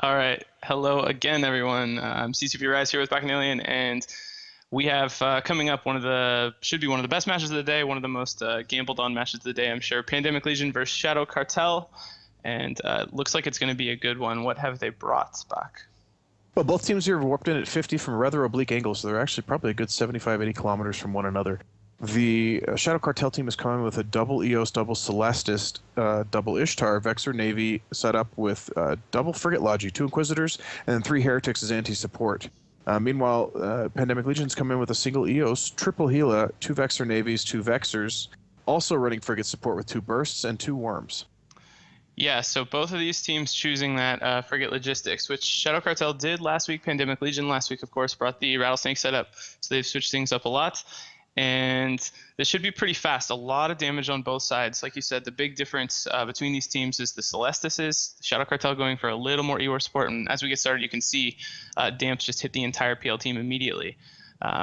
All right. Hello again, everyone. I'm CCP Rise here with Bacchanalian, and we have coming up should be one of the best matches of the day, one of the most gambled on matches of the day, I'm sure. Pandemic Legion versus Shadow Cartel, and looks like it's going to be a good one. What have they brought back? Well, both teams here have warped in at 50 from rather oblique angles, so they're actually probably a good 75, 80 kilometers from one another. The Shadow Cartel team is coming with a double EOS, double Celestis, double Ishtar, Vexor Navy set up with double Frigate Logi, 2 Inquisitors, and then 3 Heretics as anti-support. Meanwhile, Pandemic Legions come in with a single EOS, triple Gila, 2 Vexor Navies, 2 Vexors, also running Frigate support with 2 Bursts and 2 Worms. Yeah, so both of these teams choosing that Frigate Logistics, which Shadow Cartel did last week. Pandemic Legion last week, of course, brought the Rattlesnake setup, so they've switched things up a lot. And this should be pretty fast. A lot of damage on both sides. Like you said, the big difference between these teams is the Celestises. Shadow Cartel going for a little more EOR support. And as we get started, you can see Damps just hit the entire PL team immediately,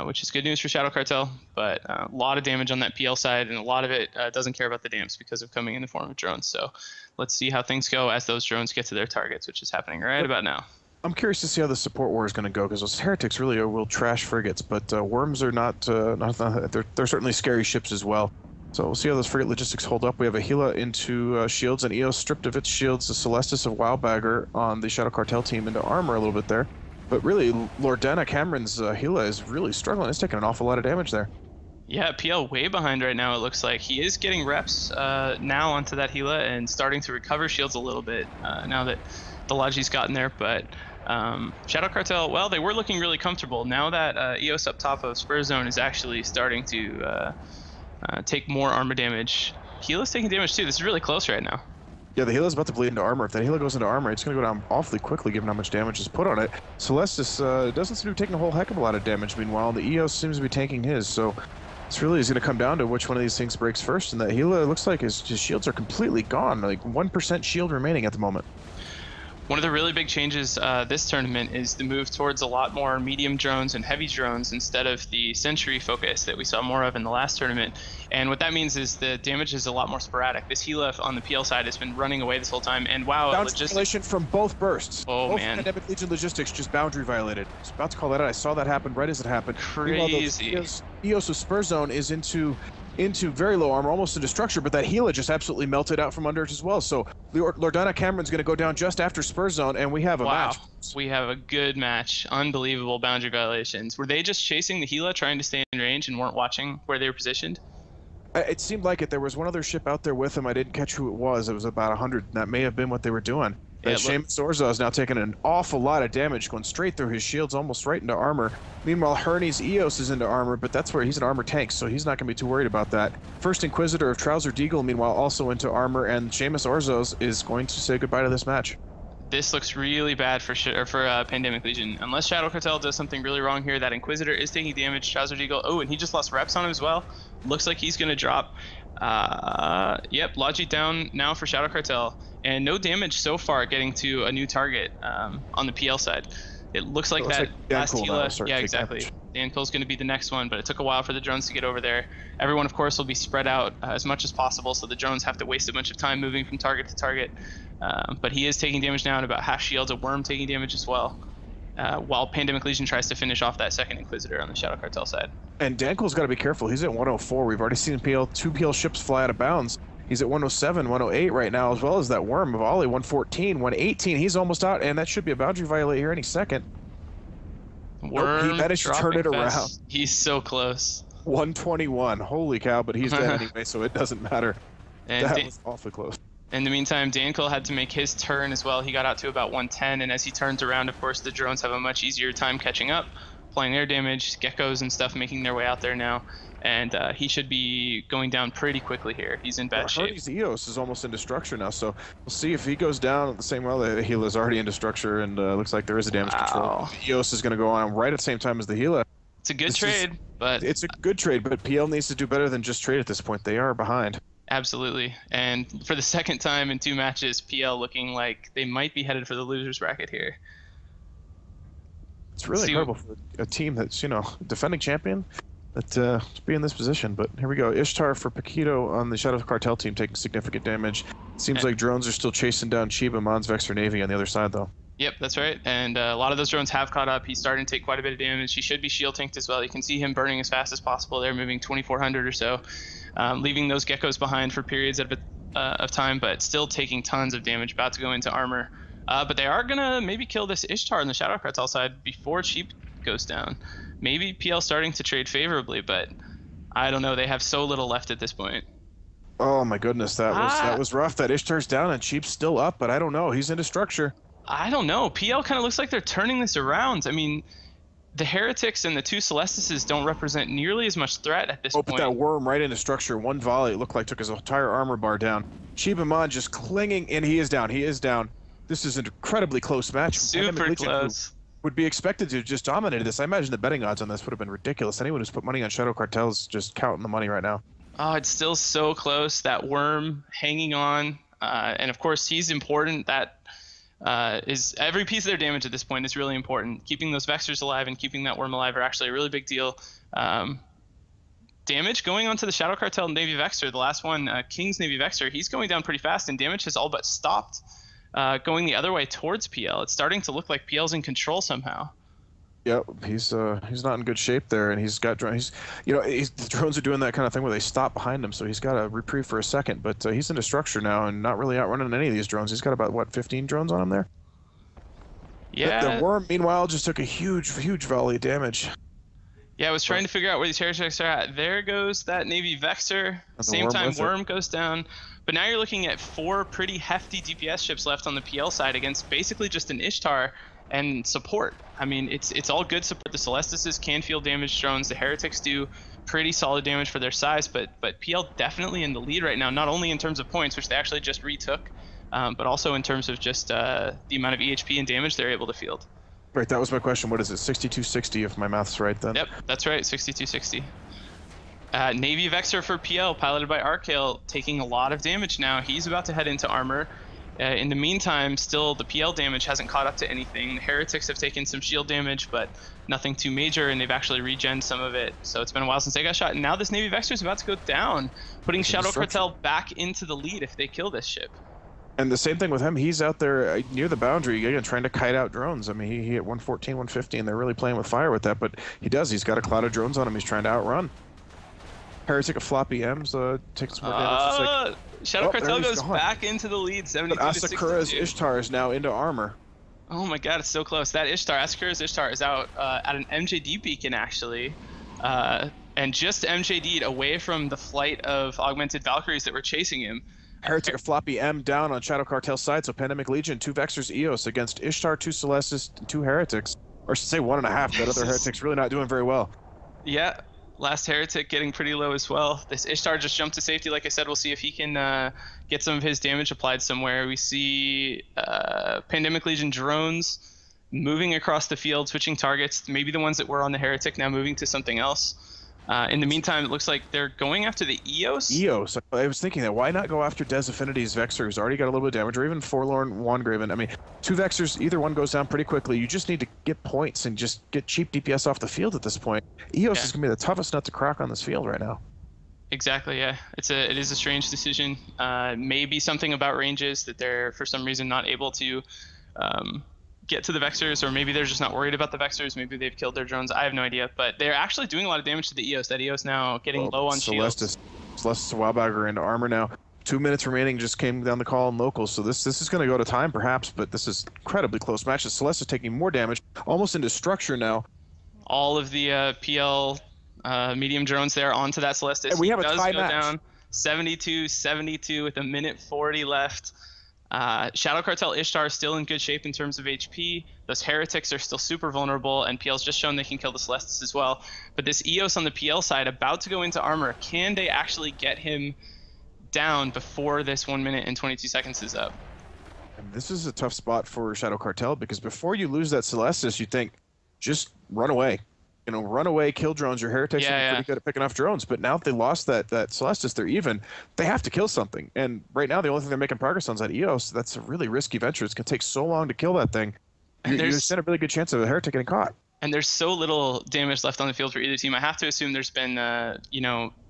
which is good news for Shadow Cartel. But a lot of damage on that PL side, and a lot of it doesn't care about the Damps because of coming in the form of drones. So let's see how things go as those drones get to their targets, which is happening right about now. I'm curious to see how the support war is going to go, because those Heretics really will trash frigates, but Worms are not they're certainly scary ships as well. So we'll see how those frigate logistics hold up. We have a Gila into shields, and EOS stripped of its shields, the Celestis of Wildbagger on the Shadow Cartel team into armor a little bit there. But really, Lordana Cameron's Gila is really struggling. It's taking an awful lot of damage there. Yeah, PL way behind right now, it looks like. He is getting reps now onto that Gila and starting to recover shields a little bit now that the Logi's gotten there, but Shadow Cartel, well, they were looking really comfortable. Now that EOS up top of Spur Zone is actually starting to take more armor damage. Gila's taking damage too. This is really close right now. Yeah, the Gila's about to bleed into armor. If that Gila goes into armor, it's going to go down awfully quickly given how much damage is put on it. Celestis doesn't seem to be taking a whole heck of a lot of damage. Meanwhile, the EOS seems to be tanking his, so it's really is going to come down to which one of these things breaks first, and that Gila looks like his shields are completely gone, like 1% shield remaining at the moment. One of the really big changes this tournament is the move towards a lot more medium drones and heavy drones instead of the Sentry focus that we saw more of in the last tournament. And what that means is the damage is a lot more sporadic. This Gila on the PL side has been running away this whole time, and wow, boundary violation from both bursts. Oh, both man. Pandemic Legion Logistics just boundary violated. I was about to call that out. I saw that happen right as it happened. Crazy. EOS of Spur Zone is into very low armor, almost into structure, but that Gila just absolutely melted out from under it as well. So Lordana Cameron's going to go down just after Spur Zone, and we have a match. We have a good match. Unbelievable boundary violations. Were they just chasing the Gila, trying to stay in range, and weren't watching where they were positioned? It seemed like it. There was one other ship out there with them. I didn't catch who it was. It was about 100, and that may have been what they were doing. Seamus Orza is now taking an awful lot of damage, going straight through his shields, almost right into armor. Meanwhile, Herney's EOS is into armor, but that's where he's an armor tank, so he's not going to be too worried about that. First Inquisitor of Trouser Deagle, meanwhile, also into armor, and Seamus Orzos is going to say goodbye to this match. This looks really bad for Pandemic Legion. Unless Shadow Cartel does something really wrong here, that Inquisitor is taking damage. Trouser Deagle, oh, and he just lost reps on him as well. Looks like he's going to drop. Yep, Logi down now for Shadow Cartel, and no damage so far getting to a new target on the PL side. It looks like last Gila, yeah, exactly. Dancole's going to be the next one, but it took a while for the drones to get over there. Everyone, of course, will be spread out as much as possible, so the drones have to waste a bunch of time moving from target to target. But he is taking damage now at about half shields, a Worm taking damage as well. While Pandemic Legion tries to finish off that second Inquisitor on the Shadow Cartel side. And Dancole's got to be careful. He's at 104. We've already seen two PL ships fly out of bounds. He's at 107, 108 right now, as well as that Worm of Ollie, 114, 118. He's almost out, and that should be a boundary violate here any second. Worm he managed to turn it around. He's so close. 121. Holy cow, but he's dead anyway, so it doesn't matter. And that was awfully close. In the meantime, Dancole had to make his turn as well. He got out to about 110, and as he turns around, of course, the drones have a much easier time catching up, applying their damage, geckos and stuff making their way out there now, and he should be going down pretty quickly here. He's in bad shape. Hardy's EOS is almost into structure now, so we'll see if he goes down the same way. The Gila is already into structure, and looks like there is a damage control. The EOS is going to go on right at the same time as the Gila. It's a good trade, but... It's a good trade, but PL needs to do better than just trade at this point. They are behind. Absolutely. And for the second time in 2 matches, PL looking like they might be headed for the losers bracket here. It's really incredible for a team that's, defending champion to be in this position. But here we go. Ishtar for Paquito on the Shadow Cartel team taking significant damage. It seems like drones are still chasing down Chiba, Mons, Vexor Navy on the other side, though. Yep, that's right. And a lot of those drones have caught up. He's starting to take quite a bit of damage. He should be shield tanked as well. You can see him burning as fast as possible. They're moving 2,400 or so, leaving those geckos behind for periods of time, but still taking tons of damage. About to go into armor. But they are going to maybe kill this Ishtar on the Shadow Cartel side before Cheap goes down. Maybe PL starting to trade favorably, but I don't know. They have so little left at this point. Oh my goodness, that was rough. That Ishtar's down and Cheap's still up, but I don't know. He's into structure. I don't know. PL kind of looks like they're turning this around. I mean, the Heretics and the two Celestises don't represent nearly as much threat at this point. Put that worm right into structure. One volley, it looked like took his entire armor bar down. Cheap Amon just clinging, and he is down. He is down. This is an incredibly close match. Super close. Would be expected to have just dominated this. I imagine the betting odds on this would have been ridiculous. Anyone who's put money on Shadow Cartel is just counting the money right now. Oh, it's still so close. That worm hanging on, and of course he's important. That is every piece of their damage at this point is really important. Keeping those Vexers alive and keeping that worm alive are actually a really big deal. Damage going onto the Shadow Cartel Navy Vexer, the last one, King's Navy Vexer, he's going down pretty fast, and damage has all but stopped going the other way towards PL. It's starting to look like PL's in control somehow. Yep, he's not in good shape there, and he's got drones. The drones are doing that kind of thing where they stop behind him, so he's got a reprieve for a second. But he's into structure now and not really outrunning any of these drones. He's got about what 15 drones on him there. Yeah. The worm, meanwhile, just took a huge volley of damage. Yeah, I was trying to figure out where these heretics are at. There goes that Navy Vexer. Same time, worm goes down. But now you're looking at 4 pretty hefty DPS ships left on the PL side against basically just an Ishtar and support. I mean, it's all good support. The Celestises can field damage drones. The Heretics do pretty solid damage for their size, but PL definitely in the lead right now, not only in terms of points, which they actually just retook, but also in terms of just the amount of EHP and damage they're able to field. Right, that was my question. What is it, 6260 if my math's right then? Yep, that's right, 6260. Navy Vexer for PL, piloted by Arcale, taking a lot of damage now. He's about to head into armor. In the meantime, still the PL damage hasn't caught up to anything. The Heretics have taken some shield damage, but nothing too major, and they've actually regened some of it. So it's been a while since they got shot, and now this Navy Vexer is about to go down, putting Shadow Cartel back into the lead if they kill this ship. And the same thing with him. He's out there near the boundary, again, trying to kite out drones. I mean, he hit 114, 150, and they're really playing with fire with that, but he does. He's got a cloud of drones on him. He's trying to outrun. Heretic of floppy M's takes more damage. Shadow Cartel goes back into the lead, 72 to 62. Asakura's Ishtar is now into armor. Oh my god, it's so close. That Ishtar, Asakura's Ishtar is out at an MJD beacon, actually. And just MJD'd away from the flight of augmented Valkyries that were chasing him. Heretic of floppy M down on Shadow Cartel's side, so Pandemic Legion, 2 Vexers Eos against Ishtar, 2 Celestis, 2 Heretics. Or I should say 1.5, that other Heretic's really not doing very well. Yeah. Last Heretic getting pretty low as well. This Ishtar just jumped to safety. Like I said, we'll see if he can get some of his damage applied somewhere. We see Pandemic Legion drones moving across the field, switching targets. Maybe the ones that were on the Heretic now moving to something else. In the meantime, it looks like they're going after the Eos. Eos. I was thinking that. Why not go after Des Affinity's Vexer, who's already got a little bit of damage, or even Forlorn Wangraven? I mean, 2 Vexers, either one goes down pretty quickly. You just need to get points and just get cheap DPS off the field at this point. Eos is going to be the toughest nut to crack on this field right now. Exactly, yeah. It is a strange decision. Maybe something about ranges that they're, for some reason, not able to get to the Vexers, or maybe they're just not worried about the Vexers. Maybe they've killed their drones. I have no idea, but they're actually doing a lot of damage to the Eos. That Eos now getting low on shields. Celestis Wildbagger into armor now. 2 minutes remaining, just came down the call in locals, so this is going to go to time perhaps, but this is incredibly close match. Celestis taking more damage, almost into structure now. All of the PL medium drones there onto that Celestis. And we have a tie go match. Down 72-72 with 1:40 left. Shadow Cartel Ishtar is still in good shape in terms of HP. Those Heretics are still super vulnerable, and PL's just shown they can kill the Celestis as well. But this Eos on the PL side about to go into armor. Can they actually get him down before this 1 minute and 22 seconds is up? And this is a tough spot for Shadow Cartel, because before you lose that Celestis, you think, just run away. You know, run away, kill drones. Your Heretics are pretty good at picking off drones. But now if they lost that Celestis, they're even. They have to kill something. And right now, the only thing they're making progress on is that Eos. That's a really risky venture. It's going to take so long to kill that thing. You stand a really good chance of a Heretic getting caught. And there's so little damage left on the field for either team. I have to assume there's been,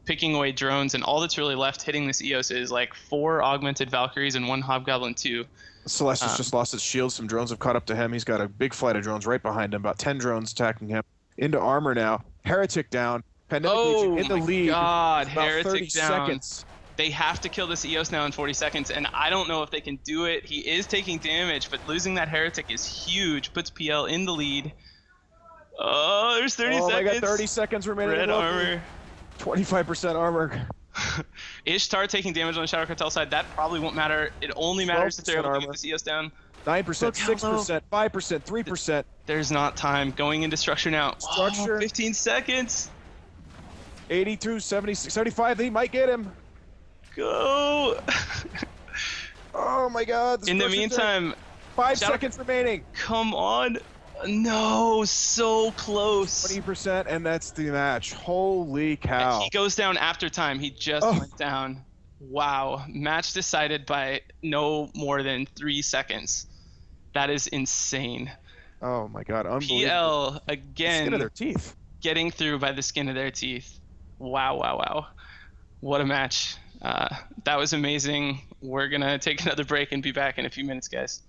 picking away drones, and all that's really left hitting this EOS is like 4 augmented Valkyries and 1 Hobgoblin 2. Celestis just lost its shield. Some drones have caught up to him. He's got a big flight of drones right behind him. About 10 drones attacking him. Into armor now. Heretic down. Pandemic Legion in the lead. God, about Heretic 30 down. seconds. They have to kill this EOS now in 40 seconds, and I don't know if they can do it. He is taking damage, but losing that Heretic is huge. Puts PL in the lead. Oh, there's 30 seconds. Oh, I got 30 seconds remaining. Red armor. 25% armor. Ishtar taking damage on the Shadow Cartel side. That probably won't matter. It only matters if they're able to get this EOS down. 9%, 6%, 5%, 3%. There's not time. Going into structure now. Structure. Oh, 15 seconds. 80 through 70, 75. He might get him. Go. Oh my God. In the meantime, 5 seconds remaining. Come on. No, so close. 20%, and that's the match. Holy cow. And he goes down after time. He just went down. Wow. Match decided by no more than 3 seconds. That is insane. Oh my God. Unbelievable. PL again. Skin of their teeth. Getting through by the skin of their teeth. Wow, wow, wow. What a match. That was amazing. We're going to take another break and be back in a few minutes, guys.